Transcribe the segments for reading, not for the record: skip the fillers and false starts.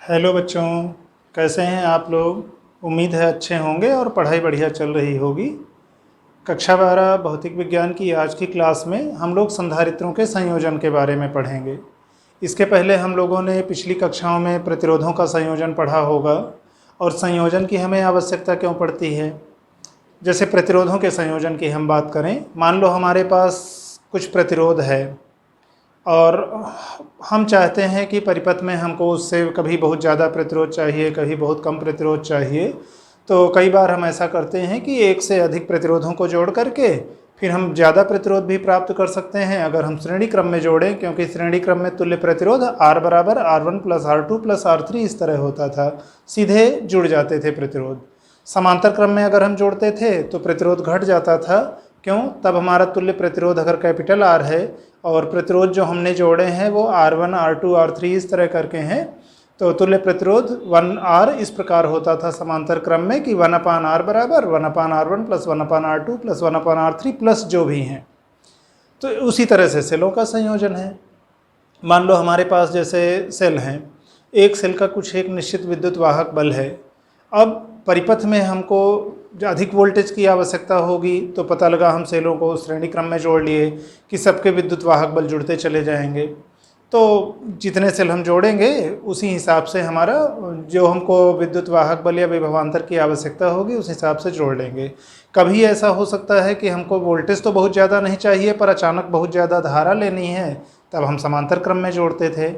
Hello बच्चों, कैसे हैं आप लोग। उम्मीद है अच्छे होंगे और पढ़ाई बढ़िया चल रही होगी। कक्षा 12 भौतिक विज्ञान की आज की क्लास में हम लोग संधारित्रों के संयोजन के बारे में पढ़ेंगे। इसके पहले हम लोगों ने पिछली कक्षाओं में प्रतिरोधों का संयोजन पढ़ा होगा और संयोजन की हमें आवश्यकता क्यों पड़ती है। जैसे प्रतिरोधों के संयोजन की हम बात करें, मान लो हमारे पास कुछ प्रतिरोध है और हम चाहते हैं कि परिपथ में हमको उससे कभी बहुत ज़्यादा प्रतिरोध चाहिए, कभी बहुत कम प्रतिरोध चाहिए। तो कई बार हम ऐसा करते हैं कि एक से अधिक प्रतिरोधों को जोड़ करके फिर हम ज़्यादा प्रतिरोध भी प्राप्त कर सकते हैं अगर हम श्रेणी क्रम में जोड़ें, क्योंकि श्रेणी क्रम में तुल्य प्रतिरोध R बराबर R1 plus R2 plus R3 इस तरह होता था, सीधे जुड़ जाते थे प्रतिरोध। समांतर क्रम में अगर हम जोड़ते थे तो प्रतिरोध घट जाता था। क्यों? तब हमारा तुल्य प्रतिरोध अगर कैपिटल R है और प्रतिरोध जो हमने जोड़े हैं वो R1 R2 R3 इस तरह करके हैं, तो तुल्य प्रतिरोध 1R इस प्रकार होता था समांतर क्रम में कि 1/R बराबर 1/R1 plus 1/R2 plus 1/R3 plus जो भी हैं। तो उसी तरह से सेलों का संयोजन है। मान लो हमारे पास जैसे सेल हैं, एक सेल का कुछ एक निश्चित विद्युत वाहक बल है। अब परिपथ में हमको अधिक वोल्टेज की आवश्यकता होगी, तो पता लगा हम सेलों को श्रेणी क्रम में जोड़ लिए कि सबके विद्युत वाहक बल जुड़ते चले जाएंगे। तो जितने सेल हम जोड़ेंगे उसी हिसाब से हमारा जो हमको विद्युत वाहक बल या विभवांतर की आवश्यकता होगी उस हिसाब से जोड़ लेंगे। कभी ऐसा हो सकता है कि हमको वोल्टेज तो बहुत ज़्यादा नहीं चाहिए पर अचानक बहुत ज़्यादा धारा लेनी है, तब हम समांतर क्रम में जोड़ते थे।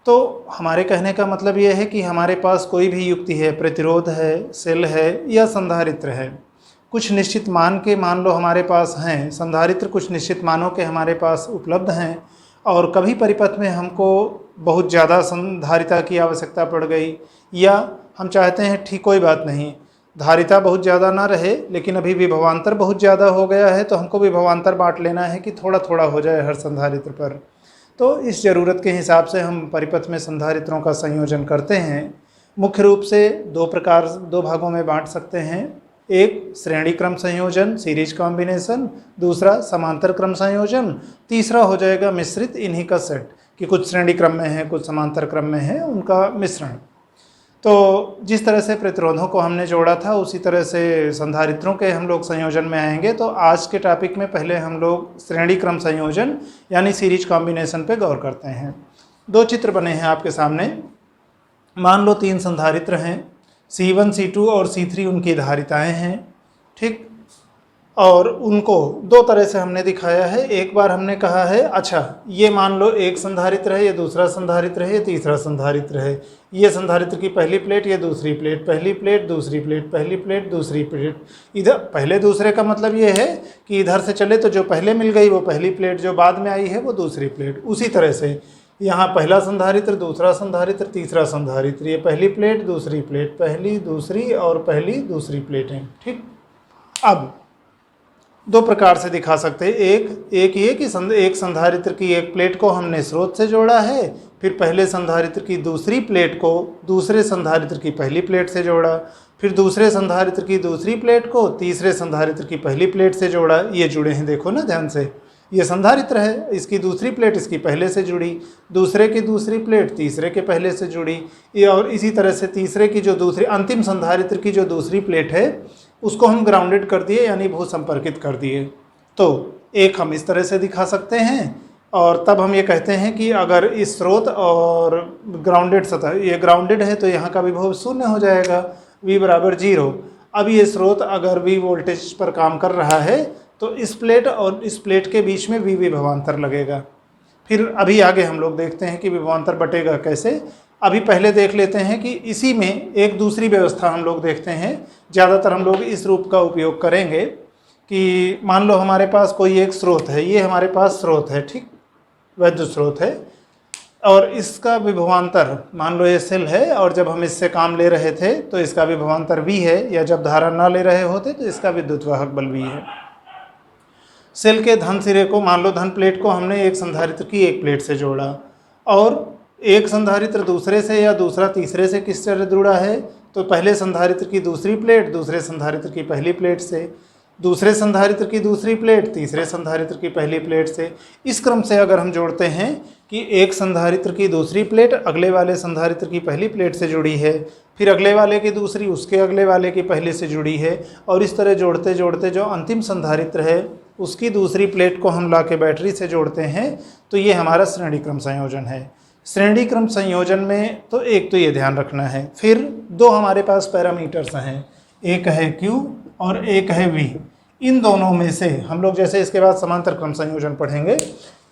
तो हमारे कहने का मतलब ये है कि हमारे पास कोई भी युक्ति है, प्रतिरोध है, सेल है या संधारित्र है, कुछ निश्चित मान के मान लो हमारे पास हैं, संधारित्र कुछ निश्चित मानों के हमारे पास उपलब्ध हैं और कभी परिपथ में हमको बहुत ज़्यादा संधारिता की आवश्यकता पड़ गई, या हम चाहते हैं ठीक कोई बात नहीं, धारिता बहुत ज़्यादा ना रहे लेकिन अभी विभवांतर बहुत ज़्यादा हो गया है, तो हमको विभवांतर बांट लेना है कि थोड़ा थोड़ा हो जाए हर संधारित्र पर। तो इस ज़रूरत के हिसाब से हम परिपथ में संधारित्रों का संयोजन करते हैं। मुख्य रूप से दो भागों में बांट सकते हैं। एक श्रेणी क्रम संयोजन सीरीज कॉम्बिनेशन, दूसरा समांतर क्रम संयोजन, तीसरा हो जाएगा मिश्रित इन्हीं का सेट कि कुछ श्रेणी क्रम में है कुछ समांतर क्रम में है, उनका मिश्रण। तो जिस तरह से प्रतिरोधों को हमने जोड़ा था उसी तरह से संधारित्रों के हम लोग संयोजन में आएंगे। तो आज के टॉपिक में पहले हम लोग श्रेणी क्रम संयोजन यानी सीरीज कॉम्बिनेशन पे गौर करते हैं। दो चित्र बने हैं आपके सामने। मान लो 3 संधारित्र हैं, C1 C2 और C3 उनकी धारिताएं हैं, ठीक। और उनको दो तरह से हमने दिखाया है। एक बार हमने कहा है अच्छा ये मान लो एक संधारित्र है, ये दूसरा संधारित्र है, ये तीसरा संधारित्र है, ये संधारित्र की पहली प्लेट, ये दूसरी प्लेट, पहली प्लेट दूसरी प्लेट, पहली प्लेट दूसरी प्लेट। इधर पहले दूसरे का मतलब ये है कि इधर से चले तो जो पहले मिल गई वो पहली प्लेट, जो बाद में आई है वो दूसरी प्लेट। उसी तरह से यहाँ पहला संधारित्र, दूसरा संधारित्र, तीसरा संधारित्र, ये पहली प्लेट दूसरी प्लेट, पहली दूसरी और पहली दूसरी प्लेटें, ठीक। अब दो प्रकार से दिखा सकते हैं। एक ये कि एक संधारित्र की एक प्लेट को हमने स्रोत से जोड़ा है, फिर पहले संधारित्र की दूसरी प्लेट को दूसरे संधारित्र की पहली प्लेट से जोड़ा, फिर दूसरे संधारित्र की दूसरी प्लेट को तीसरे संधारित्र की पहली प्लेट से जोड़ा। ये जुड़े हैं, देखो ना ध्यान से, ये संधारित्र है, इसकी दूसरी प्लेट इसकी पहले से जुड़ी, दूसरे की दूसरी प्लेट तीसरे के पहले से जुड़ी, ये और इसी तरह से तीसरे की जो दूसरी अंतिम संधारित्र की जो दूसरी प्लेट है उसको हम ग्राउंडेड कर दिए यानी भू संपर्कित कर दिए। तो एक हम इस तरह से दिखा सकते हैं और तब हम ये कहते हैं कि अगर इस स्रोत और ग्राउंडेड सतह, ये ग्राउंडेड है तो यहाँ का विभव 0 हो जाएगा, V बराबर 0। अब ये स्रोत अगर V वोल्टेज पर काम कर रहा है तो इस प्लेट और इस प्लेट के बीच में V विभवांतर लगेगा। फिर अभी आगे हम लोग देखते हैं कि विभवांतर बटेगा कैसे। अभी पहले देख लेते हैं कि इसी में एक दूसरी व्यवस्था हम लोग देखते हैं। ज़्यादातर हम लोग इस रूप का उपयोग करेंगे कि मान लो हमारे पास कोई एक स्रोत है, ये हमारे पास स्रोत है, ठीक, विद्युत स्रोत है, और इसका विभवांतर मान लो ये सेल है और जब हम इससे काम ले रहे थे तो इसका विभवांतर V है, या जब धारा ना ले रहे होते तो इसका विद्युत वाहक बल V है। सेल के धन सिरे को मान लो धन प्लेट को हमने एक संधारित्र की एक प्लेट से जोड़ा, और एक संधारित्र दूसरे से या दूसरा तीसरे से किस तरह जुड़ा है, तो पहले संधारित्र की दूसरी प्लेट दूसरे संधारित्र की पहली प्लेट से, दूसरे संधारित्र की दूसरी प्लेट तीसरे संधारित्र की पहली प्लेट से। इस क्रम से अगर हम जोड़ते हैं कि एक संधारित्र की दूसरी प्लेट अगले वाले संधारित्र की पहली प्लेट से जुड़ी है, फिर अगले वाले की दूसरी उसके अगले वाले की पहले से जुड़ी है, और इस तरह जोड़ते जोड़ते जो अंतिम संधारित्र है उसकी दूसरी प्लेट को हम ला के बैटरी से जोड़ते हैं, तो ये हमारा श्रेणी क्रम संयोजन है। श्रेणी क्रम संयोजन में तो एक तो ये ध्यान रखना है, फिर दो हमारे पास पैरामीटर्स हैं, एक है Q और एक है V। इन दोनों में से हम लोग जैसे इसके बाद समांतर क्रम संयोजन पढ़ेंगे,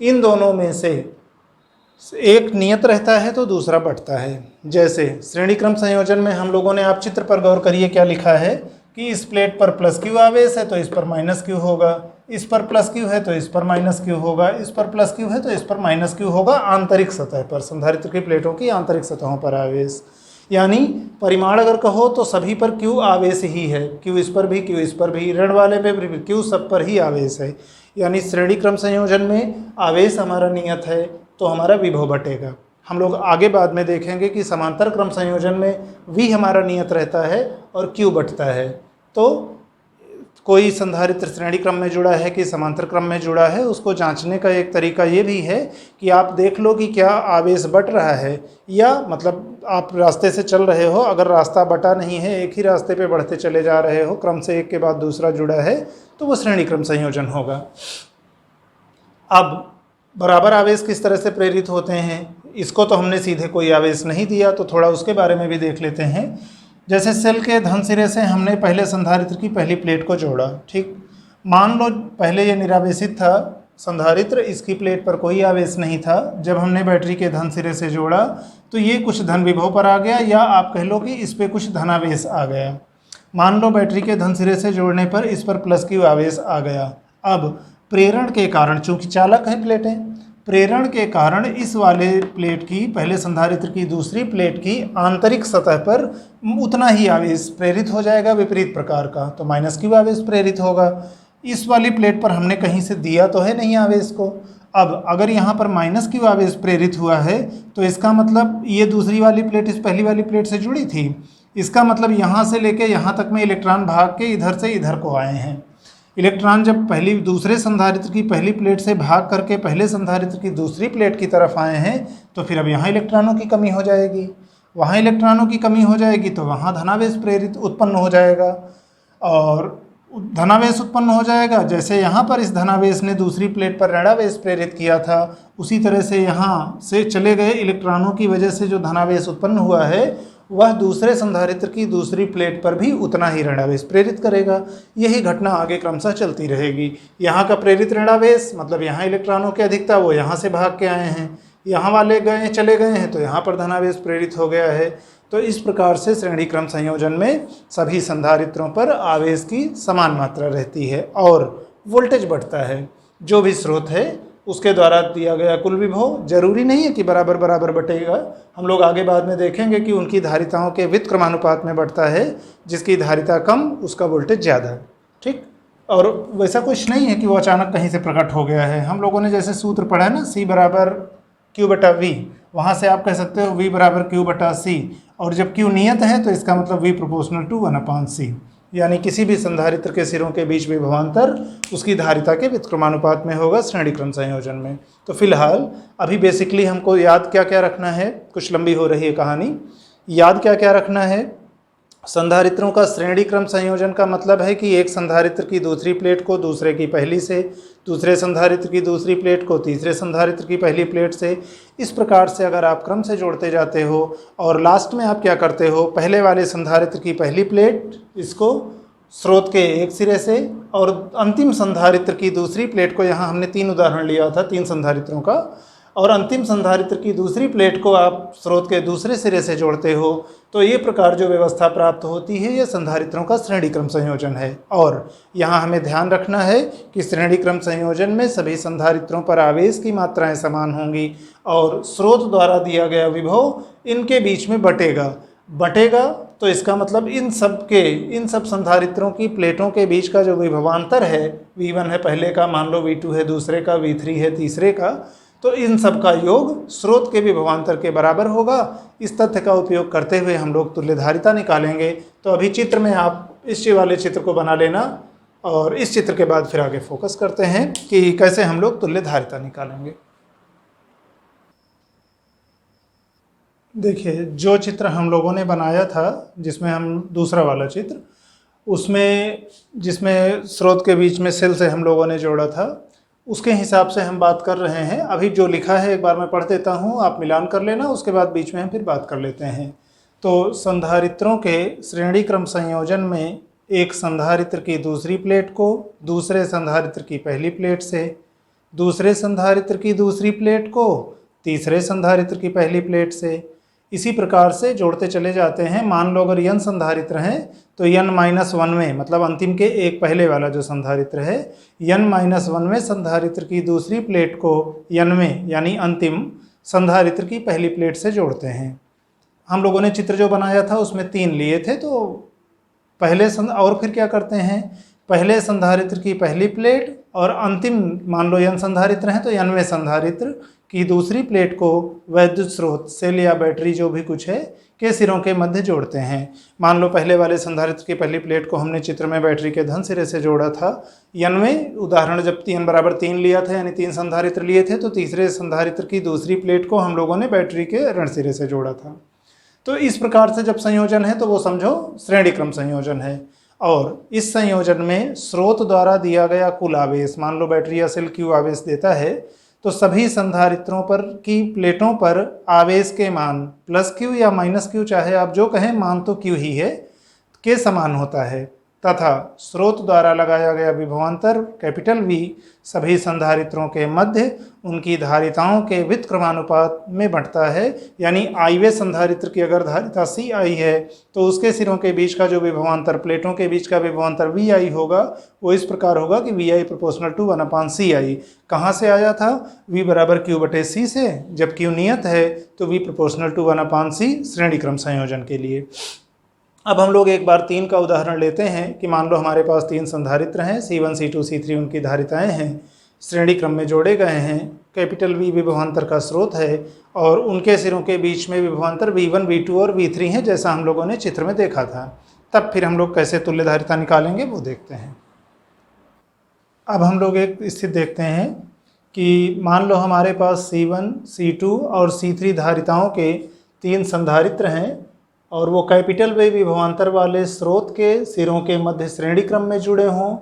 इन दोनों में से एक नियत रहता है तो दूसरा बढ़ता है। जैसे श्रेणी क्रम संयोजन में हम लोगों ने, आप चित्र पर गौर करिए क्या लिखा है कि इस प्लेट पर प्लस Q आवेश है तो इस पर माइनस Q होगा, इस पर प्लस Q है तो इस पर माइनस Q होगा, इस पर प्लस Q है तो इस पर माइनस Q होगा, आंतरिक सतह पर, संधारित्र की प्लेटों की आंतरिक सतहों पर आवेश। यानी परिमाण अगर कहो तो सभी पर Q आवेश ही है, Q इस पर भी, Q इस पर भी, ऋण वाले पे भी Q सब पर ही आवेश है। यानी श्रेणी क्रम संयोजन में आवेश हमारा नियत है तो हमारा विभव बटेगा। हम लोग आगे बाद में देखेंगे कि समांतर क्रम संयोजन में V हमारा नियत रहता है और Q बटता है। तो कोई संधारित्र श्रेणी क्रम में जुड़ा है कि समांतर क्रम में जुड़ा है, उसको जांचने का एक तरीका ये भी है कि आप देख लो कि क्या आवेश बट रहा है, या मतलब आप रास्ते से चल रहे हो, अगर रास्ता बटा नहीं है, एक ही रास्ते पे बढ़ते चले जा रहे हो, क्रम से एक के बाद दूसरा जुड़ा है, तो वो श्रेणी क्रम संयोजन होगा। अब बराबर आवेश किस तरह से प्रेरित होते हैं, इसको तो हमने सीधे कोई आवेश नहीं दिया, तो थोड़ा उसके बारे में भी देख लेते हैं। जैसे सेल के धन सिरे से हमने पहले संधारित्र की पहली प्लेट को जोड़ा, ठीक, मान लो पहले ये निरावेशित था संधारित्र, इसकी प्लेट पर कोई आवेश नहीं था। जब हमने बैटरी के धन सिरे से जोड़ा तो ये कुछ धन विभव पर आ गया, या आप कह लो कि इस पर कुछ धनावेश आ गया। मान लो बैटरी के धन सिरे से जोड़ने पर इस पर प्लस Q आवेश आ गया। अब प्रेरण के कारण, चूंकि चालक है प्लेटें, प्रेरण के कारण इस वाले प्लेट की, पहले संधारित्र की दूसरी प्लेट की आंतरिक सतह पर उतना ही आवेश प्रेरित हो जाएगा विपरीत प्रकार का, तो माइनस Q आवेश प्रेरित होगा। इस वाली प्लेट पर हमने कहीं से दिया तो है नहीं आवेश को। अब अगर यहाँ पर माइनस Q आवेश प्रेरित हुआ है तो इसका मतलब ये दूसरी वाली प्लेट इस पहली वाली प्लेट से जुड़ी थी, इसका मतलब यहाँ से लेके यहाँ तक में इलेक्ट्रॉन भाग के इधर से इधर को आए हैं। इलेक्ट्रॉन जब दूसरे संधारित्र की पहली प्लेट से भाग करके पहले संधारित्र की दूसरी प्लेट की तरफ आए हैं, तो फिर अब यहाँ इलेक्ट्रॉनों की कमी हो जाएगी, वहाँ इलेक्ट्रॉनों की कमी हो जाएगी, तो वहाँ धनावेश प्रेरित उत्पन्न हो जाएगा, और धनावेश उत्पन्न हो जाएगा। जैसे यहाँ पर इस धनावेश ने दूसरी प्लेट पर ऋणावेश प्रेरित किया था, उसी तरह से यहाँ से चले गए इलेक्ट्रॉनों की वजह से जो धनावेश उत्पन्न हुआ है वह दूसरे संधारित्र की दूसरी प्लेट पर भी उतना ही ऋणावेश प्रेरित करेगा। यही घटना आगे क्रमशः चलती रहेगी। यहाँ का प्रेरित ऋणावेश मतलब यहाँ इलेक्ट्रॉनों की अधिकता, वो यहाँ से भाग के आए हैं, यहाँ वाले गए चले गए हैं तो यहाँ पर धनावेश प्रेरित हो गया है। तो इस प्रकार से श्रेणी क्रम संयोजन में सभी संधारित्रों पर आवेश की समान मात्रा रहती है और वोल्टेज बढ़ता है। जो भी स्रोत है उसके द्वारा दिया गया कुल विभव जरूरी नहीं है कि बराबर बराबर बटेगा। हम लोग आगे बाद में देखेंगे कि उनकी धारिताओं के व्युत्क्रमानुपात में बढ़ता है, जिसकी धारिता कम उसका वोल्टेज ज़्यादा, ठीक। और वैसा कुछ नहीं है कि वो अचानक कहीं से प्रकट हो गया है। हम लोगों ने जैसे सूत्र पढ़ा है ना, C बराबर Q बटा V, वहाँ से आप कह सकते हो V बराबर Q बटा C, और जब Q नियत है तो इसका मतलब V प्रोपोर्शनल टू 1/C, यानी किसी भी संधारित्र के सिरों के बीच विभवांतर उसकी धारिता के व्युत्क्रमानुपात में होगा श्रेणी क्रम संयोजन में। तो फिलहाल अभी बेसिकली हमको याद क्या क्या रखना है, कुछ लंबी हो रही है कहानी, याद क्या क्या रखना है। संधारित्रों का श्रेणी क्रम संयोजन का मतलब है कि एक संधारित्र की दूसरी प्लेट को दूसरे की पहली से, दूसरे संधारित्र की दूसरी प्लेट को तीसरे संधारित्र की पहली प्लेट से, इस प्रकार से अगर आप क्रम से जोड़ते जाते हो और लास्ट में आप क्या करते हो, पहले वाले संधारित्र की पहली प्लेट इसको स्रोत के एक सिरे से और अंतिम संधारित्र की दूसरी प्लेट को, यहाँ हमने 3 उदाहरण लिया था 3 संधारित्रों का, और अंतिम संधारित्र की दूसरी प्लेट को आप स्रोत के दूसरे सिरे से जोड़ते हो, तो ये प्रकार जो व्यवस्था प्राप्त होती है ये संधारित्रों का श्रेणी क्रम संयोजन है। और यहाँ हमें ध्यान रखना है कि श्रेणी क्रम संयोजन में सभी संधारित्रों पर आवेश की मात्राएं समान होंगी और स्रोत द्वारा दिया गया विभव इनके बीच में बटेगा। तो इसका मतलब इन सब संधारित्रों की प्लेटों के बीच का जो विभवांतर है, V1 है पहले का, मान लो V2 है दूसरे का, V3 है तीसरे का, तो इन सब का योग स्रोत के विभवांतर के बराबर होगा। इस तथ्य का उपयोग करते हुए हम लोग तुल्य धारिता निकालेंगे। तो अभी चित्र में आप इस वाले चित्र को बना लेना और इस चित्र के बाद फिर आगे फोकस करते हैं कि कैसे हम लोग तुल्य धारिता निकालेंगे। देखिए, जो चित्र हम लोगों ने बनाया था, जिसमें हम दूसरा वाला चित्र, उसमें जिसमें स्रोत के बीच में सेल से हम लोगों ने जोड़ा था, उसके हिसाब से हम बात कर रहे हैं। अभी जो लिखा है एक बार मैं पढ़ देता हूँ, आप मिलान कर लेना, उसके बाद बीच में हम फिर बात कर लेते हैं। तो संधारित्रों के श्रेणी क्रम संयोजन में एक संधारित्र की दूसरी प्लेट को दूसरे संधारित्र की पहली प्लेट से, दूसरे संधारित्र की दूसरी प्लेट को तीसरे संधारित्र की पहली प्लेट से, इसी प्रकार से जोड़ते चले जाते हैं। मान लो अगर n संधारित्र हैं तो n-1 में, मतलब अंतिम के एक पहले वाला जो संधारित्र है, n-1 में संधारित्र की दूसरी प्लेट को n में यानी अंतिम संधारित्र की पहली प्लेट से जोड़ते हैं। हम लोगों ने चित्र जो बनाया था उसमें 3 लिए थे, तो और फिर क्या करते हैं, पहले संधारित्र की पहली प्लेट और अंतिम, मान लो n संधारित्र हैं तो n वें संधारित्र की दूसरी प्लेट को वैद्युत स्रोत, सेल या बैटरी जो भी कुछ है, के सिरों के मध्य जोड़ते हैं। मान लो पहले वाले संधारित्र की पहली प्लेट को हमने चित्र में बैटरी के धन सिरे से जोड़ा था। n उदाहरण जब n 3 लिया था, यानी 3 संधारित्र लिए थे, तो तीसरे संधारित्र की दूसरी प्लेट को हम लोगों ने बैटरी के ऋण सिरे से जोड़ा था। तो इस प्रकार से जब संयोजन है तो वो समझो श्रेणी क्रम संयोजन है। और इस संयोजन में स्रोत द्वारा दिया गया कुल आवेश, मान लो बैटरी या सेल Q आवेश देता है, तो सभी संधारित्रों पर की प्लेटों पर आवेश के मान +Q या -Q, चाहे आप जो कहें, मान तो Q ही है, के समान होता है, तथा स्रोत द्वारा लगाया गया विभवांतर V सभी संधारित्रों के मध्य उनकी धारिताओं के व्युत्क्रमानुपात में बढ़ता है। यानी आईवे संधारित्र की अगर धारिता CI है तो उसके सिरों के बीच का जो विभवांतर, प्लेटों के बीच का विभवांतर VI होगा, वो इस प्रकार होगा कि VI = 1/CI। कहाँ से आया था? V = Q/C से। जब Q नियत है तो V = 1/C श्रेणी क्रम संयोजन के लिए। अब हम लोग एक बार 3 का उदाहरण लेते हैं कि मान लो हमारे पास 3 संधारित्र हैं, C1, C2, C3 उनकी धारिताएं हैं, श्रेणी क्रम में जोड़े गए हैं, V विभवांतर का स्रोत है और उनके सिरों के बीच में विभवांतर V1, V2 और V3 हैं, जैसा हम लोगों ने चित्र में देखा था। तब फिर हम लोग कैसे तुल्य धारिता निकालेंगे वो देखते हैं। अब हम लोग एक स्थिति देखते हैं कि मान लो हमारे पास C1, C2 और C3 धारिताओं के 3 संधारित्र हैं और वो V विभवांतर वाले स्रोत के सिरों के मध्य श्रेणी क्रम में जुड़े हों,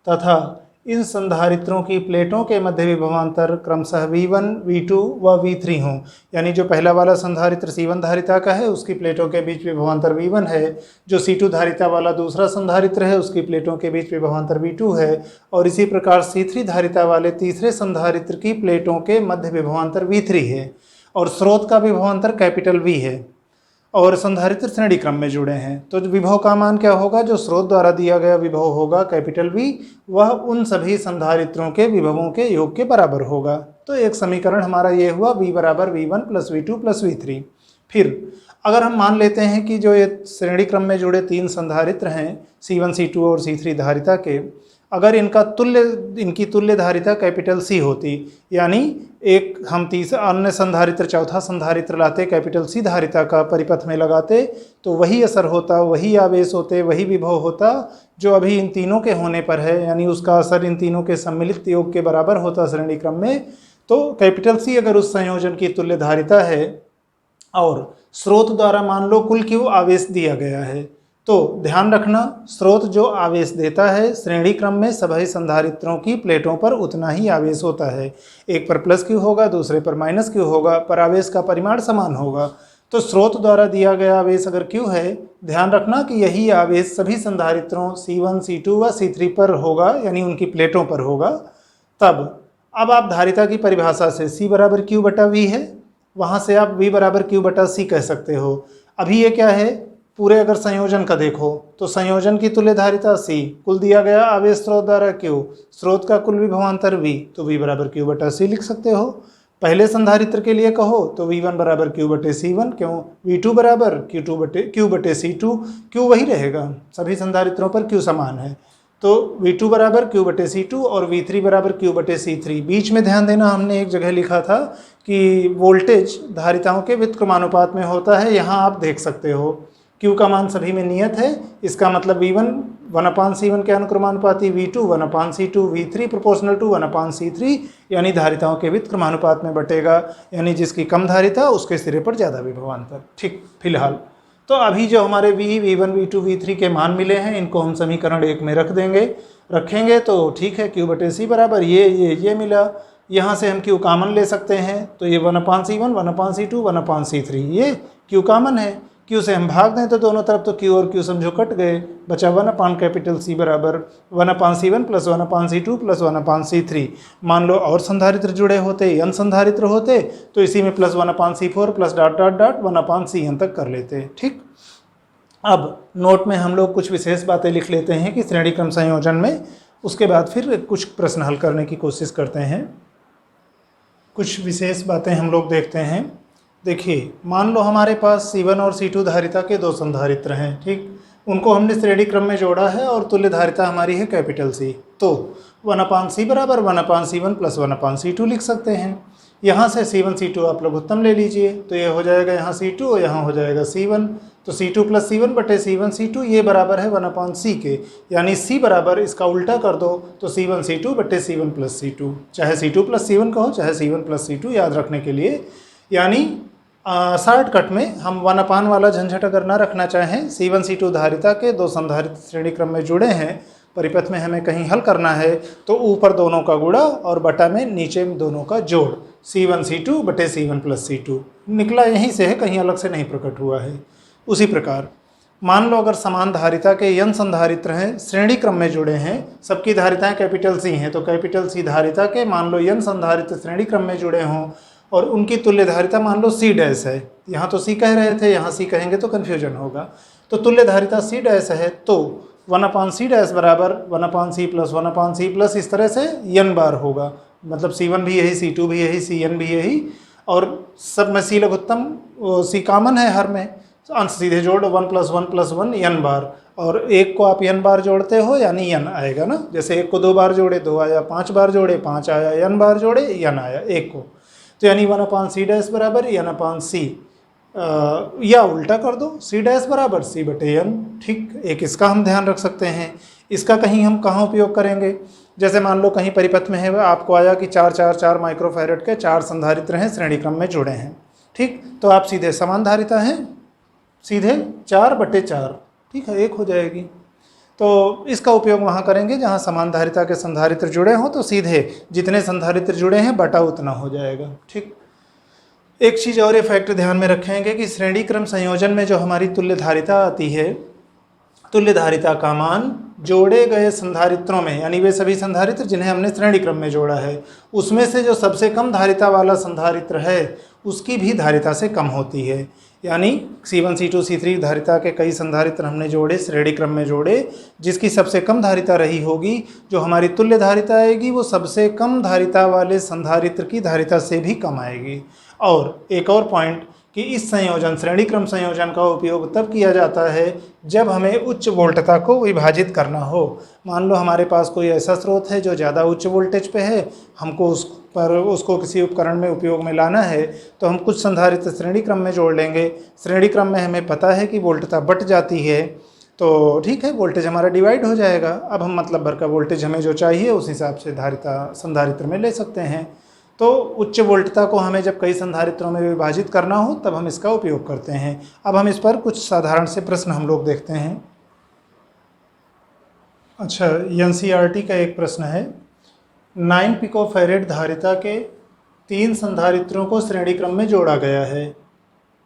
तथा इन संधारित्रों की प्लेटों के मध्य विभवांतर क्रमशः V1, V2 व V3 हों। यानी जो पहला वाला संधारित्र C1 धारिता का है उसकी प्लेटों के बीच विभवांतर V1 है, जो C2 धारिता वाला दूसरा संधारित्र है उसकी प्लेटों के बीच विभवांतर V2 है, और इसी प्रकार C3 धारिता वाले तीसरे संधारित्र की प्लेटों के मध्य विभवांतर V3 है, और स्रोत का विभवांतर V है, और संधारित्र श्रेणी क्रम में जुड़े हैं। तो विभव का मान क्या होगा? जो स्रोत द्वारा दिया गया विभव होगा V, वह उन सभी संधारित्रों के विभवों के योग के बराबर होगा। तो एक समीकरण हमारा ये हुआ, V = V1 + V2 + V3। फिर अगर हम मान लेते हैं कि जो ये श्रेणी क्रम में जुड़े 3 संधारित्र हैं, C1, C2 और C3 धारिता के, अगर इनकी तुल्य धारिता C होती, यानी एक हम अन्य संधारित्र, चौथा संधारित्र लाते, C धारिता का परिपथ में लगाते, तो वही असर होता, वही आवेश होते, वही विभव होता जो अभी इन तीनों के होने पर है, यानी उसका असर इन तीनों के सम्मिलित योग के बराबर होता श्रेणी क्रम में। तो C अगर उस संयोजन की तुल्य धारिता है और स्रोत द्वारा मान लो कुल Q आवेश दिया गया है, तो ध्यान रखना, स्रोत जो आवेश देता है श्रेणी क्रम में सभी संधारित्रों की प्लेटों पर उतना ही आवेश होता है। एक पर +Q होगा, दूसरे पर -Q होगा, पर आवेश का परिमाण समान होगा। तो स्रोत द्वारा दिया गया आवेश अगर Q है, ध्यान रखना कि यही आवेश सभी संधारित्रों C1, C2 व C3 पर होगा, यानी उनकी प्लेटों पर होगा। तब अब आप धारिता की परिभाषा से C = Q/V है, वहाँ से आप V = Q/C कह सकते हो। अभी ये क्या है, पूरे अगर संयोजन का देखो तो संयोजन की तुल्य धारिता C, कुल दिया गया आवेश स्रोत द्वारा Q, स्रोत का कुल विभवांतर V, तो V = Q/C लिख सकते हो। पहले संधारित्र के लिए कहो तो V1 = Q/C1, क्यों? V2 = Q/C2, Q वही रहेगा, सभी संधारित्रों पर Q समान है, तो V2 = Q/C2 और V3 = Q/C3। बीच में ध्यान देना, हमने एक जगह लिखा था कि वोल्टेज धारिताओं के व्युत्क्रमानुपात में होता है, यहाँ आप देख सकते हो Q का मान सभी में नियत है, इसका मतलब V1 1/C1 के अनुक्रमानुपाती, V2 1/C2, V3 proportional to 1/C3, यानी धारिताओं के व्युत्क्रमानुपात में बटेगा, यानी जिसकी कम धारिता उसके सिरे पर ज़्यादा विभवांतर। ठीक, फिलहाल तो अभी जो हमारे V1, V2, V3 के मान मिले हैं इनको हम समीकरण 1 में रखेंगे तो ठीक है, Q/C बराबर ये मिला। यहाँ से हम Q कॉमन ले सकते हैं, तो ये 1/C1, 1/C2, 1/C3, ये Q कॉमन है। Q से हम भाग दें तो दोनों तरफ तो Q और Q समझो कट गए, बचा 1/C बराबर 1/C1 plus 1/C2 plus 1/C3। मान लो और संधारित्र जुड़े होते, n संधारित्र होते, तो इसी में प्लस 1/C4 प्लस ... 1/CN तक कर लेते। ठीक, अब नोट में हम लोग कुछ विशेष बातें लिख लेते हैं कि श्रेणी क्रम संयोजन में, उसके बाद फिर कुछ प्रश्न हल करने की कोशिश करते हैं। कुछ विशेष बातें हम लोग देखते हैं। देखिए, मान लो हमारे पास C1 और C2 धारिता के दो संधारित्र हैं। ठीक, उनको हमने श्रेणी क्रम में जोड़ा है और तुल्य धारिता हमारी है कैपिटल C। तो 1/C बराबर 1/C1 प्लस 1/C2 लिख सकते हैं। यहाँ से C1 C2 आप लोग उत्तम ले लीजिए, तो ये हो जाएगा यहाँ C2 और यहाँ हो जाएगा C1। तो C2 प्लस C1 बटे C1 C2 ये बराबर है 1/C के, यानी C बराबर इसका उल्टा कर दो तो C1 C2 बटे C1 प्लस C2, चाहे C2 प्लस C1 कहो चाहे C1 प्लस C2 याद रखने के लिए। यानी शॉर्टकट में हम 1/, वाला झंझट अगर ना रखना चाहें, C1 C2 धारिता के दो संधारित्र श्रेणी क्रम में जुड़े हैं, परिपथ में हमें कहीं हल करना है तो ऊपर दोनों का गुणा और बटा में नीचे में दोनों का जोड़, C1 C2 बटे C1 प्लस C2 निकला, यहीं से है, कहीं अलग से नहीं प्रकट हुआ है। उसी प्रकार मान लो अगर समान धारिता के n संधारित्र हैं, श्रेणी क्रम में जुड़े हैं, सबकी धारिताएं कैपिटल C हैं, तो कैपिटल C धारिता के मान लो n संधारित्र श्रेणी क्रम में जुड़े हों और उनकी तुल्य धारिता मान लो C डैश है। यहाँ तो C कह रहे थे, यहाँ C कहेंगे तो कन्फ्यूजन होगा। तो तुल्य धारिता C डैश है तो 1/C डैश बराबर 1/C प्लस 1/C प्लस इस तरह से n बार होगा, मतलब C1 भी यही, C2 भी यही, Cn भी यही, और सब में C लघुत्तम C कॉमन है हर में, अंश सीधे जोड़ 1 प्लस 1 प्लस 1 n बार, और एक को आप n बार जोड़ते हो यानी n आएगा ना। जैसे एक को 2 बार जोड़े 2 आया, 5 बार जोड़े 5 आया, n बार जोड़े n आया एक को, तो यानी 1/C डैश बराबर n/C, या उल्टा कर दो C डैश बराबर C बटे n। ठीक, एक इसका हम ध्यान रख सकते हैं। इसका कहीं हम कहाँ उपयोग करेंगे, जैसे मान लो कहीं परिपथ में है, आपको आया कि 4 माइक्रोफैरड के 4 संधारित्र हैं, श्रेणी क्रम में जुड़े हैं। ठीक, तो आप सीधे समान धारिता हैं, सीधे 4/4, ठीक है, 1 हो जाएगी। तो इसका उपयोग वहाँ करेंगे जहाँ समान धारिता के संधारित्र जुड़े हों, तो सीधे जितने संधारित्र जुड़े हैं बटा उतना हो जाएगा। ठीक, एक चीज़ और ये फैक्ट ध्यान में रखेंगे कि श्रेणी क्रम संयोजन में जो हमारी तुल्य धारिता आती है, तुल्य धारिता का मान जोड़े गए संधारित्रों में, यानी वे सभी संधारित्र जिन्हें हमने श्रेणी क्रम में जोड़ा है, उसमें से जो सबसे कम धारिता वाला संधारित्र है उसकी भी धारिता से कम होती है। यानी C1 C2 C3 धारिता के कई संधारित्र हमने जोड़े, श्रेणी क्रम में जोड़े, जिसकी सबसे कम धारिता रही होगी, जो हमारी तुल्य धारिता आएगी वो सबसे कम धारिता वाले संधारित्र की धारिता से भी कम आएगी। और एक और पॉइंट कि इस संयोजन, श्रेणी क्रम संयोजन का उपयोग तब किया जाता है जब हमें उच्च वोल्टता को विभाजित करना हो। मान लो हमारे पास कोई ऐसा स्रोत है जो ज़्यादा उच्च वोल्टेज पे है, हमको उसको किसी उपकरण में उपयोग में लाना है, तो हम कुछ संधारित्र श्रेणी क्रम में जोड़ लेंगे। श्रेणी क्रम में हमें पता है कि वोल्टता बढ़ जाती है, तो ठीक है, वोल्टेज हमारा डिवाइड हो जाएगा। अब हम मतलब भर का वोल्टेज हमें जो चाहिए उस हिसाब से धारिता संधारित्र में ले सकते हैं। तो उच्च वोल्टता को हमें जब कई संधारित्रों में विभाजित करना हो तब हम इसका उपयोग करते हैं। अब हम इस पर कुछ साधारण से प्रश्न हम लोग देखते हैं। अच्छा, NCERT का एक प्रश्न है, 9 पिकोफैरेड धारिता के 3 संधारित्रों को श्रेणी क्रम में जोड़ा गया है।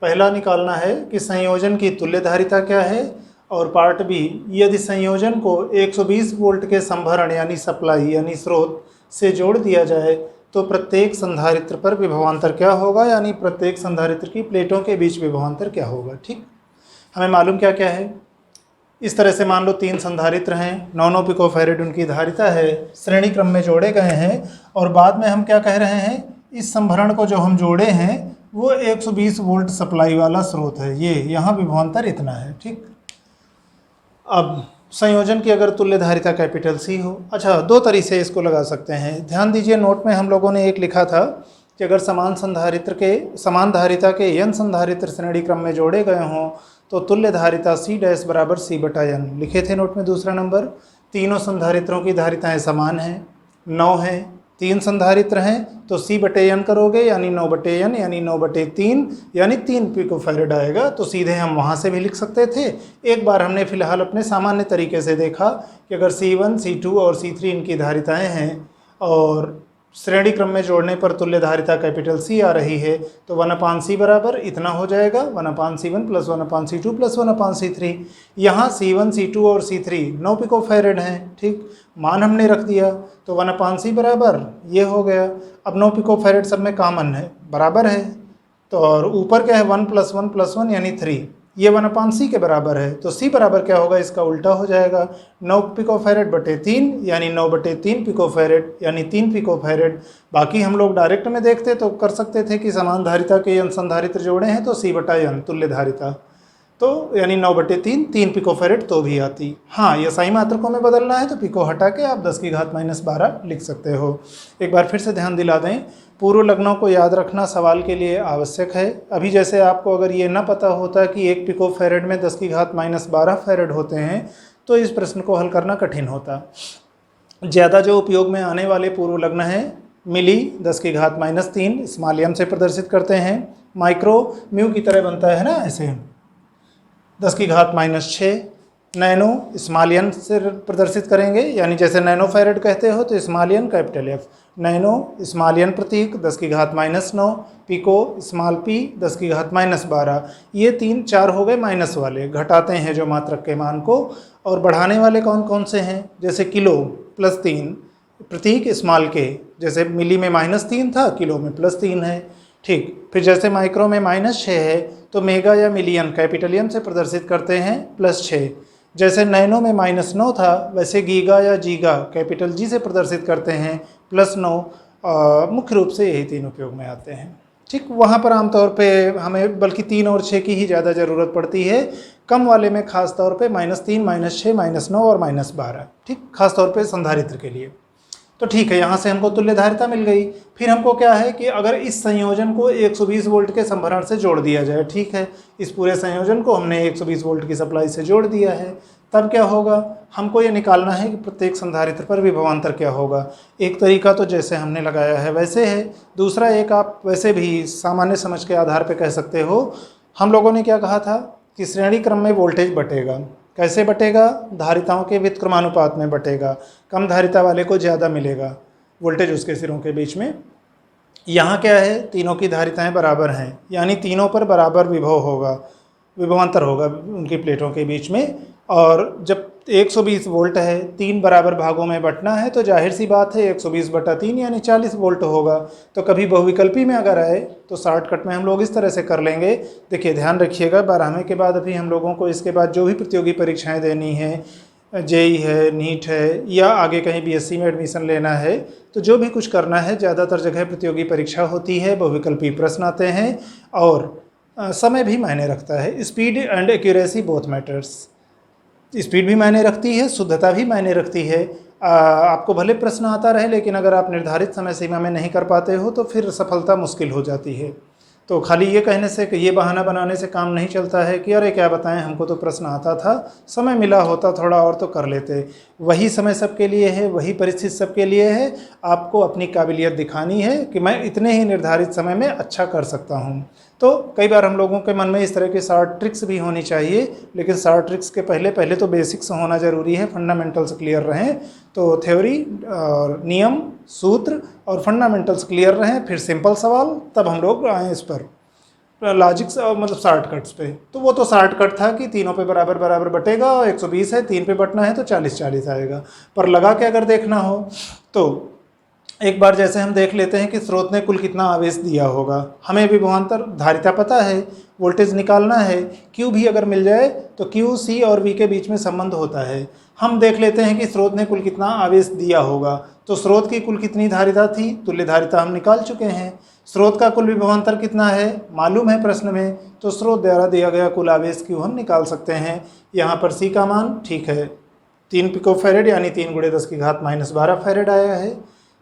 पहला निकालना है कि संयोजन की तुल्य धारिता क्या है, और पार्ट बी, यदि संयोजन को 120 वोल्ट के संभरण यानी सप्लाई यानी स्रोत से जोड़ दिया जाए तो प्रत्येक संधारित्र पर विभवांतर क्या होगा, यानी प्रत्येक संधारित्र की प्लेटों के बीच विभवांतर क्या होगा। ठीक, हमें मालूम क्या क्या है। इस तरह से मान लो 3 संधारित्र हैं, 9 पिकोफैरेड उनकी धारिता है, श्रेणी क्रम में जोड़े गए हैं, और बाद में हम क्या कह रहे हैं, इस संभरण को जो हम जोड़े हैं वो 120 वोल्ट सप्लाई वाला स्रोत है, ये यहाँ विभवांतर इतना है। ठीक, अब संयोजन की अगर तुल्य धारिता कैपिटल C हो, अच्छा 2 तरीके से इसको लगा सकते हैं। ध्यान दीजिए, नोट में हम लोगों ने एक लिखा था कि अगर समान धारिता के n संधारित्र श्रेणी क्रम में जोड़े गए हों तो तुल्य धारिता C डैश बराबर C बटा n। लिखे थे नोट में दूसरा नंबर। तीनों संधारित्रों की धारिताएं समान हैं, 9 हैं, 3 संधारित्र हैं तो C बटे n करोगे यानी 9 बटे n यानी 9 बटे 3 यानी 3 पिकोफैरेड आएगा। तो सीधे हम वहाँ से भी लिख सकते थे। एक बार हमने फिलहाल अपने सामान्य तरीके से देखा कि अगर C1, C2 और C3 इनकी धारिताएं हैं और श्रेणी क्रम में जोड़ने पर तुल्य धारिता कैपिटल C आ रही है तो 1/C बराबर इतना हो जाएगा 1/C1 plus 1/C2 plus 1/C3। यहाँ C1, C2 और C3 9 पिकोफैरेड हैं, ठीक, मान हमने रख दिया तो 1/C बराबर ये हो गया। अब 9 पिकोफैरेड सब में कॉमन है, बराबर है, तो और ऊपर क्या है 1 + 1 + 1 यानी 3, ये 1/C के बराबर है। तो C बराबर क्या होगा, इसका उल्टा हो जाएगा 9 पिकोफैरेड बटे 3 यानी 9 बटे 3 पिकोफैरेड यानी 3 पिकोफैरेड। बाकी हम लोग डायरेक्ट में देखते तो कर सकते थे कि समान धारिता के n संधारित्र जोड़े हैं तो C बटा n तुल्य धारिता, तो यानी 9 बटे 3 पिकोफैरेड तो भी आती। हाँ, ये साई मात्रकों में बदलना है तो पिको हटा के आप 10⁻12 लिख सकते हो। एक बार फिर से ध्यान दिला दें, पूर्व लग्नों को याद रखना सवाल के लिए आवश्यक है। अभी जैसे आपको अगर ये ना पता होता कि 1 पिकोफैरेड में 10⁻12 फैरेड होते हैं तो इस प्रश्न को हल करना कठिन होता। ज़्यादा जो उपयोग में आने वाले पूर्व लग्न हैं मिली 10⁻3 स्मॉल m से प्रदर्शित करते हैं, माइक्रो म्यू की तरह बनता है ना ऐसे 10⁻6, नैनो स्मॉल n से प्रदर्शित करेंगे यानी जैसे नैनो फैरेड कहते हो तो small n capital F, nano small n प्रतीक 10⁻9, पिको स्मॉल p 10⁻12। ये 3-4 हो गए माइनस वाले, घटाते हैं जो मात्रक के मान को, और बढ़ाने वाले कौन कौन से हैं, जैसे किलो +3 प्रतीक स्मॉल के, जैसे मिली में -3 था किलो में +3 है, ठीक। फिर जैसे माइक्रो में -6 है तो मेगा या मिलियन कैपिटल M से प्रदर्शित करते हैं +6। जैसे नैनो में -9 था वैसे गीगा या जीगा कैपिटल G से प्रदर्शित करते हैं +9। मुख्य रूप से यही 3 उपयोग में आते हैं, ठीक। वहाँ पर आमतौर पे हमें बल्कि 3 और 6 की ही ज़्यादा ज़रूरत पड़ती है, कम वाले में खास तौर पे -3, -6, -9 और -12, ठीक, खास तौर पे संधारित्र के लिए। तो ठीक है, यहाँ से हमको तुल्य धारिता मिल गई। फिर हमको क्या है कि अगर इस संयोजन को 120 वोल्ट के संभरण से जोड़ दिया जाए, ठीक है, इस पूरे संयोजन को हमने 120 वोल्ट की सप्लाई से जोड़ दिया है, तब क्या होगा, हमको ये निकालना है कि प्रत्येक संधारित्र पर विभवांतर क्या होगा। एक तरीका तो जैसे हमने लगाया है वैसे है, दूसरा एक आप वैसे भी सामान्य समझ के आधार पर कह सकते हो। हम लोगों ने क्या कहा था कि श्रेणी क्रम में वोल्टेज बटेगा, कैसे बटेगा, धारिताओं के व्युत्क्रमानुपात में बटेगा, कम धारिता वाले को ज़्यादा मिलेगा वोल्टेज उसके सिरों के बीच में। यहाँ क्या है, तीनों की धारिताएं बराबर हैं यानी तीनों पर बराबर विभव होगा, विभवांतर होगा उनकी प्लेटों के बीच में। और जब 120 वोल्ट है, 3 बराबर भागों में बंटना है तो जाहिर सी बात है 120/3 यानी 40 वोल्ट होगा। तो कभी बहुविकल्पी में अगर आए तो शॉर्टकट में हम लोग इस तरह से कर लेंगे। देखिए ध्यान रखिएगा, 12वें के बाद अभी हम लोगों को इसके बाद जो भी प्रतियोगी परीक्षाएं देनी है, जेई है, नीट है, या आगे कहीं बीएससी में एडमिशन लेना है, तो जो भी कुछ करना है ज़्यादातर जगह प्रतियोगी परीक्षा होती है, बहुविकल्पी प्रश्न आते हैं और समय भी मायने रखता है। Speed and accuracy both matters, speed भी मायने रखती है, शुद्धता भी मायने रखती है। आपको भले प्रश्न आता रहे लेकिन अगर आप निर्धारित समय सीमा में नहीं कर पाते हो तो फिर सफलता मुश्किल हो जाती है। तो खाली ये कहने से कि ये बहाना बनाने से काम नहीं चलता है कि अरे क्या बताएं, हमको तो प्रश्न आता था, समय मिला होता थोड़ा और तो कर लेते। वही समय सबके लिए है, वही परिस्थिति सबके लिए है। आपको अपनी काबिलियत दिखानी है कि मैं इतने ही निर्धारित समय में अच्छा कर सकता हूँ। तो कई बार हम लोगों के मन में इस तरह की शॉर्ट ट्रिक्स भी होनी चाहिए, लेकिन शॉर्ट ट्रिक्स के पहले तो बेसिक्स होना ज़रूरी है, फंडामेंटल्स क्लियर रहें। तो थ्योरी और नियम, सूत्र और फंडामेंटल्स क्लियर रहें, फिर सिंपल सवाल, तब हम लोग आएँ इस पर लॉजिक मतलब शॉर्टकट्स पे। तो वो तो शॉर्टकट था कि तीनों पे बराबर बराबर बटेगा, 120 है, 3 पे बटना है तो 40-40 आएगा। पर लगा के अगर देखना हो तो एक बार जैसे हम देख लेते हैं कि स्रोत ने कुल कितना आवेश दिया होगा, हमें विभवांतर धारिता पता है, वोल्टेज निकालना है, क्यू भी अगर मिल जाए तो क्यू सी और वी के बीच में संबंध होता है। हम देख लेते हैं कि स्रोत ने कुल कितना आवेश दिया होगा, तो स्रोत की कुल कितनी धारिता थी, तुल्य धारिता हम निकाल चुके हैं। स्रोत का कुल विभवांतर कितना है मालूम है प्रश्न में, तो स्रोत द्वारा दिया गया कुल आवेश क्यू हम निकाल सकते हैं। यहाँ पर सी का मान ठीक है 3 पिकोफैरेड यानी 3 × 10⁻12 फैरेड आया है।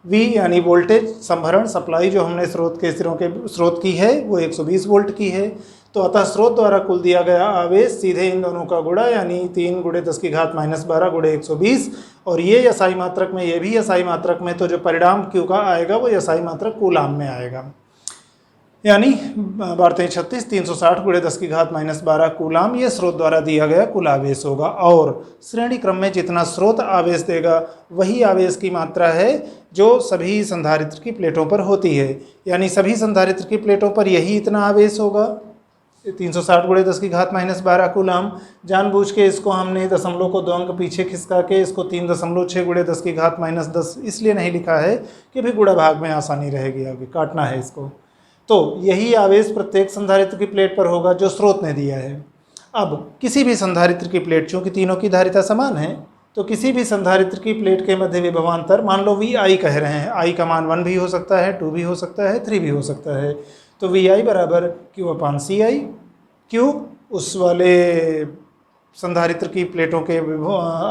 V यानी वोल्टेज संभरण सप्लाई जो हमने स्रोत के सिरों के स्रोत की है वो 120 वोल्ट की है। तो अतः स्रोत द्वारा कुल दिया गया आवेश सीधे इन दोनों का गुणा यानी 3 × 10⁻12 × 120, और ये SI मात्रक में ये भी SI मात्रक में, तो जो परिणाम Q का आएगा वो SI मात्रक कूलाम में आएगा, यानी 12×36 360 × 10⁻12 कूलाम ये स्रोत द्वारा दिया गया कुल आवेश होगा। और श्रेणी क्रम में जितना स्रोत आवेश देगा वही आवेश की मात्रा है जो सभी संधारित्र की प्लेटों पर होती है, यानी सभी संधारित्र की प्लेटों पर यही इतना आवेश होगा 360 × 10⁻12 कूलाम। जानबूझ के इसको हमने दशमलव को 2 अंक पीछे खिसका के इसको 3.6 × 10⁻10 इसलिए नहीं लिखा है कि भी गुणा भाग में आसानी रहेगी, आगे काटना है इसको। तो यही आवेश प्रत्येक संधारित्र की प्लेट पर होगा जो स्रोत ने दिया है। अब किसी भी संधारित्र की प्लेट, चूंकि तीनों की धारिता समान है, तो किसी भी संधारित्र की प्लेट के मध्य विभवांतर मान लो VI कह रहे हैं, I का मान 1 भी हो सकता है, 2 भी हो सकता है, 3 भी हो सकता है। तो VI बराबर Q/CI, Q उस वाले संधारित्र की प्लेटों के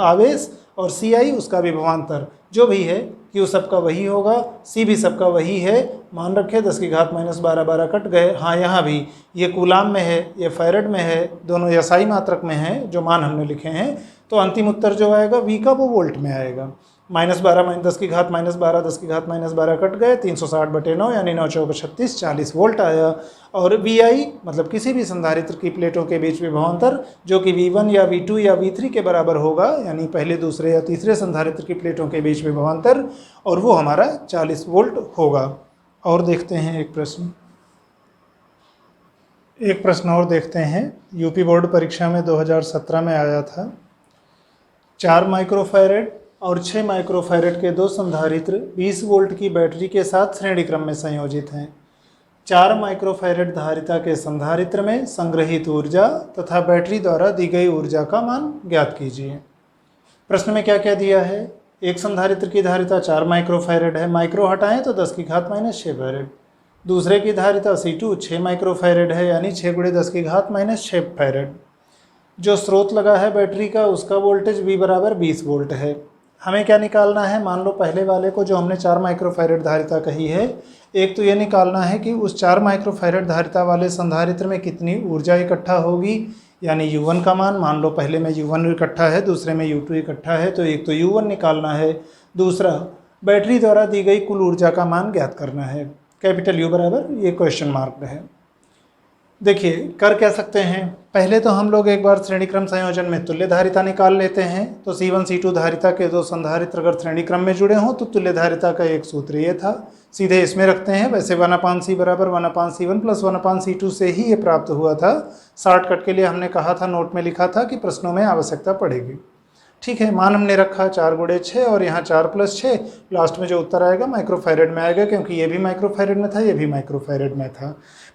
आवेश और CI उसका विभवांतर, जो भी है Q सबका वही होगा, C भी सबका वही है। मान रखे 10⁻12 कट गए, हाँ यहाँ भी ये कूलाम में है, ये फैरेड में है, दोनों SI मात्रक में है जो मान हमने लिखे हैं। तो अंतिम उत्तर जो आएगा V का वो वोल्ट में आएगा। -12 10⁻12 10⁻12 कट गए, 360/9 यानी 9 × 36 40 वोल्ट आया। और VI मतलब किसी भी संधारित्र की प्लेटों के बीच विभवांतर जो कि V1 या V2 या V3 के बराबर होगा, यानी पहले दूसरे या तीसरे संधारित्र की प्लेटों के बीच विभवांतर, और वो हमारा 40 वोल्ट होगा। और देखते हैं एक प्रश्न और देखते हैं। यूपी बोर्ड परीक्षा में 2017 में आया था। 4 माइक्रोफैरेड और 6 माइक्रोफैरेड के दो संधारित्र 20 वोल्ट की बैटरी के साथ श्रेणी क्रम में संयोजित हैं। 4 माइक्रोफैरेड धारिता के संधारित्र में संग्रहित ऊर्जा तथा बैटरी द्वारा दी गई ऊर्जा का मान ज्ञात कीजिए। प्रश्न में क्या क्या दिया है? एक संधारित्र की धारिता 4 माइक्रोफैरेड है, माइक्रो हटाएं तो 10⁻6 फैरेड। दूसरे की धारिता C2 6 माइक्रोफैरेड है, यानी 6 × 10⁻6 फैरेड। जो स्रोत लगा है बैटरी का उसका वोल्टेज V बराबर 20 वोल्ट है। हमें क्या निकालना है? मान लो पहले वाले को जो हमने 4 माइक्रोफैरेड धारिता कही है, एक तो ये निकालना है कि उस 4 माइक्रोफैरेड धारिता वाले संधारित्र में कितनी ऊर्जा इकट्ठा होगी, यानी U1 का मान लो पहले में U1 इकट्ठा है, दूसरे में U2 इकट्ठा है, तो एक तो U1 निकालना है। दूसरा बैटरी द्वारा दी गई कुल ऊर्जा का मान ज्ञात करना है, कैपिटल U बराबर ये क्वेश्चन मार्क है। देखिए कर क्या सकते हैं, पहले तो हम लोग एक बार श्रेणी क्रम संयोजन में तुल्य धारिता निकाल लेते हैं। तो C1 C2 धारिता के दो संधारित्र अगर श्रेणी क्रम में जुड़े हों तो तुल्य धारिता का एक सूत्र ये था, सीधे इसमें रखते हैं। वैसे 1/C बराबर 1/C1 + 1/C2 से ही ये प्राप्त हुआ था। शॉर्टकट के लिए हमने कहा था, नोट में लिखा था कि प्रश्नों में आवश्यकता पड़ेगी। ठीक है, मान हमने रखा 4 × 6 और यहाँ 4 + 6, लास्ट में जो उत्तर आएगा माइक्रोफैरेड में आएगा, क्योंकि ये भी माइक्रोफैरेड में था, ये भी माइक्रोफैरेड में था।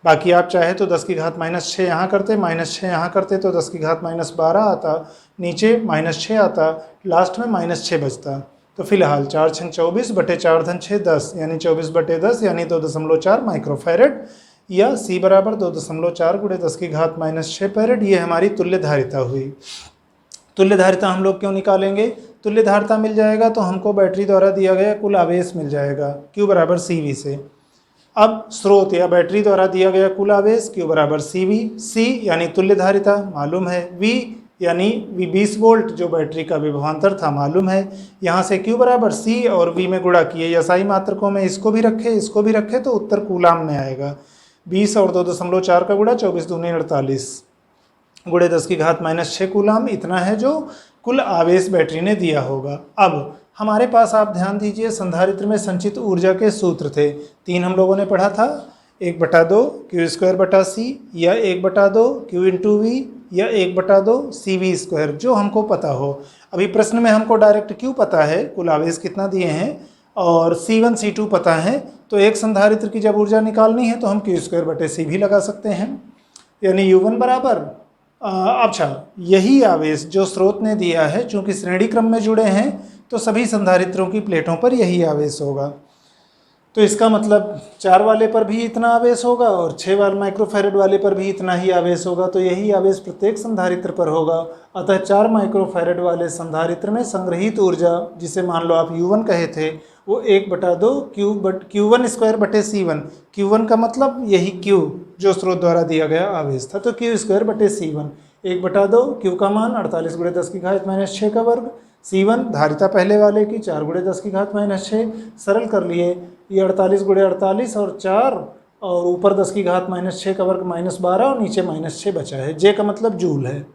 बाकी आप चाहे तो 10⁻6 यहाँ करते, -6 यहाँ करते तो 10⁻12 आता, नीचे -6 आता, लास्ट में -6 बचता। तो फिलहाल 4 × 24 बटे 4 × 6 10, यानी 24/10 यानी 2.4 माइक्रोफैरेड, या C बराबर 2.4 × 10⁻6 फैरेड। ये हमारी तुल्य धारिता हुई। तुल्य धारिता हम लोग क्यों निकालेंगे? तुल्य धारिता मिल जाएगा तो हमको बैटरी द्वारा दिया गया कुल आवेश मिल जाएगा, Q बराबर CV से। अब स्रोत या बैटरी द्वारा दिया गया कुल आवेश Q बराबर CV। C यानी तुल्य धारिता मालूम है, V यानी 20 वोल्ट जो बैटरी का विभवांतर था मालूम है। यहाँ से Q बराबर C और V में गुणा किए SI मात्रकों में, इसको भी रखे तो उत्तर कूलाम में आएगा। 20 और 2.4 का गुणा 24 दूनी 48 × 10⁻6 कूलाम, इतना है जो कुल आवेश बैटरी ने दिया होगा। अब हमारे पास आप ध्यान दीजिए संधारित्र में संचित ऊर्जा के सूत्र थे, 3 हम लोगों ने पढ़ा था, 1/2 Q² या 1/2 Q × V या 1/2 CV², जो हमको पता हो। अभी प्रश्न में हमको डायरेक्ट Q पता है, कुल आवेश कितना दिए हैं, और C1 C2 पता है। तो एक संधारित्र की जब ऊर्जा निकालनी है तो हम Q² भी लगा सकते हैं, यानी U1 बराबर अच्छा यही आवेश जो स्रोत ने दिया है, चूंकि श्रेणी क्रम में जुड़े हैं तो सभी संधारित्रों की प्लेटों पर यही आवेश होगा। तो इसका मतलब 4 वाले पर भी इतना आवेश होगा और 6 वाले माइक्रोफैरड वाले पर भी इतना ही आवेश होगा, तो यही आवेश प्रत्येक संधारित्र पर होगा। अतः 4 माइक्रोफैरड वाले संधारित्र में संग्रहित ऊर्जा, जिसे मान लो आप U1 कहे थे, वो 1/2 Q1²/C1। Q1 का मतलब यही Q जो स्रोत द्वारा दिया गया आवेश था, तो Q²/C1 1/2 Q का मान 48 × 10⁻⁶ का वर्ग, C1 धारिता पहले वाले की 4 × 10⁻⁶। सरल कर लिए, ये 48 × 48 और 4 और ऊपर 10⁻⁶ का वर्ग -12 और नीचे -6 बचा है। जे का मतलब जूल है।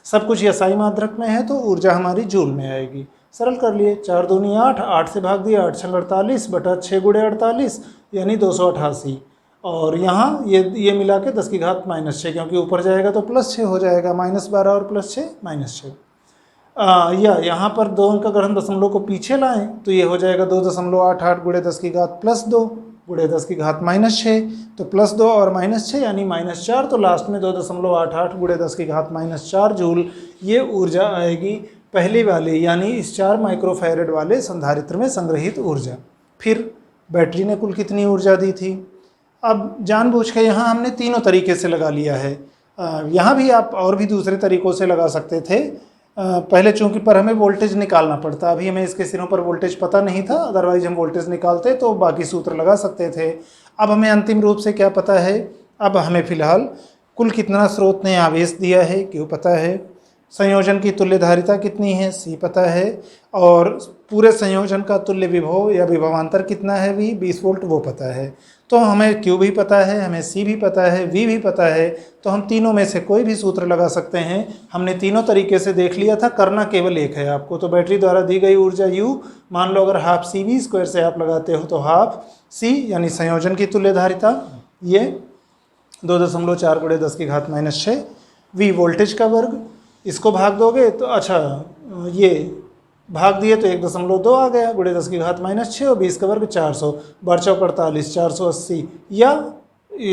सब कुछ एसआई मात्रक में है तो ऊर्जा हमारी जूल में आएगी। सरल कर लिए, 4 दूनी 8, 8 से भाग दिया, 8 छंग 48 बटा 6 × 48 यानी 288। और यहाँ ये मिला के 10⁻⁶, क्योंकि ऊपर जाएगा तो +6 हो जाएगा, -12 और +6 -6। या यहाँ पर 2 अंक अगर हम दशमलव को पीछे लाएं तो ये हो जाएगा 2.88 × 10⁻+2 × 10⁻⁻6, तो +2 और -6 यानी -4, तो लास्ट में 2.88 × 10⁻⁴ जूल ये ऊर्जा आएगी पहली वाली, यानी इस 4 माइक्रोफैरड वाले संधारित्र में संग्रहित ऊर्जा। फिर बैटरी ने कुल कितनी ऊर्जा दी थी। अब जानबूझ के यहाँ हमने तीनों तरीके से लगा लिया है। यहाँ भी आप और भी दूसरे तरीक़ों से लगा सकते थे, पहले चूंकि पर हमें वोल्टेज निकालना पड़ता, अभी हमें इसके सिरों पर वोल्टेज पता नहीं था, अदरवाइज हम वोल्टेज निकालते तो बाकी सूत्र लगा सकते थे। अब हमें अंतिम रूप से क्या पता है, अब हमें फिलहाल कुल कितना स्रोत ने आवेश दिया है Q पता है, संयोजन की तुल्य धारिता कितनी है C पता है, और पूरे संयोजन का तुल्य विभव या विभवांतर कितना है V 20 वोल्ट वो पता है। तो हमें Q भी पता है, हमें C भी पता है, V भी पता है, तो हम तीनों में से कोई भी सूत्र लगा सकते हैं। हमने तीनों तरीके से देख लिया था, करना केवल एक है आपको। तो बैटरी द्वारा दी गई ऊर्जा U, मान लो अगर हाफ CV² से आप लगाते हो तो हाफ C यानी संयोजन की तुल्य धारिता, ये 2.4 × 10⁻⁶, V वोल्टेज का वर्ग, इसको भाग दोगे तो अच्छा ये भाग दिए तो 1.2 आ गया × 10⁻⁶, और 20 का वर्ग 400, 12 48 480, या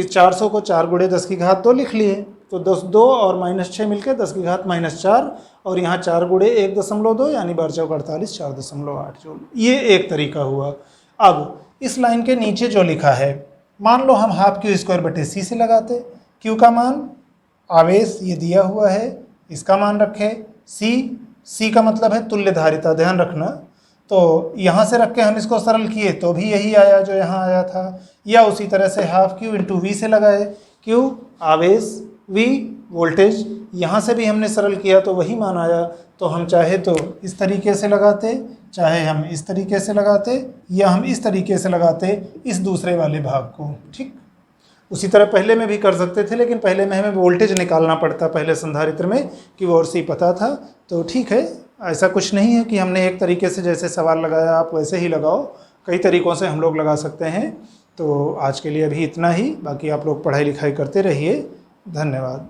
400 को 4 × 10⁻2 लिख लिए तो 2 और -6 मिलकर 10⁻⁴, और यहाँ 4 × 1.2 यानी 12 48 4.8 जूल। ये एक तरीका हुआ। अब इस लाइन के नीचे जो लिखा है, मान लो हम हाफ Q²/C से लगाते, Q का मान आवेश ये दिया हुआ है, इसका मान रखे, C का मतलब है तुल्य धारिता, ध्यान रखना। तो यहाँ से रख के हम इसको सरल किए तो भी यही आया जो यहाँ आया था, या उसी तरह से हाफ Q × V से लगाए, Q आवेश, V वोल्टेज, यहाँ से भी हमने सरल किया तो वही मान आया। तो हम चाहे तो इस तरीके से लगाते, चाहे हम इस तरीके से लगाते, या हम इस तरीके से लगाते इस दूसरे वाले भाग को। ठीक, उसी तरह पहले में भी कर सकते थे, लेकिन पहले में हमें वोल्टेज निकालना पड़ता पहले संधारित्र में, कि वो और C पता था। तो ठीक है, ऐसा कुछ नहीं है कि हमने एक तरीके से जैसे सवाल लगाया आप वैसे ही लगाओ, कई तरीक़ों से हम लोग लगा सकते हैं। तो आज के लिए अभी इतना ही, बाकी आप लोग पढ़ाई लिखाई करते रहिए। धन्यवाद।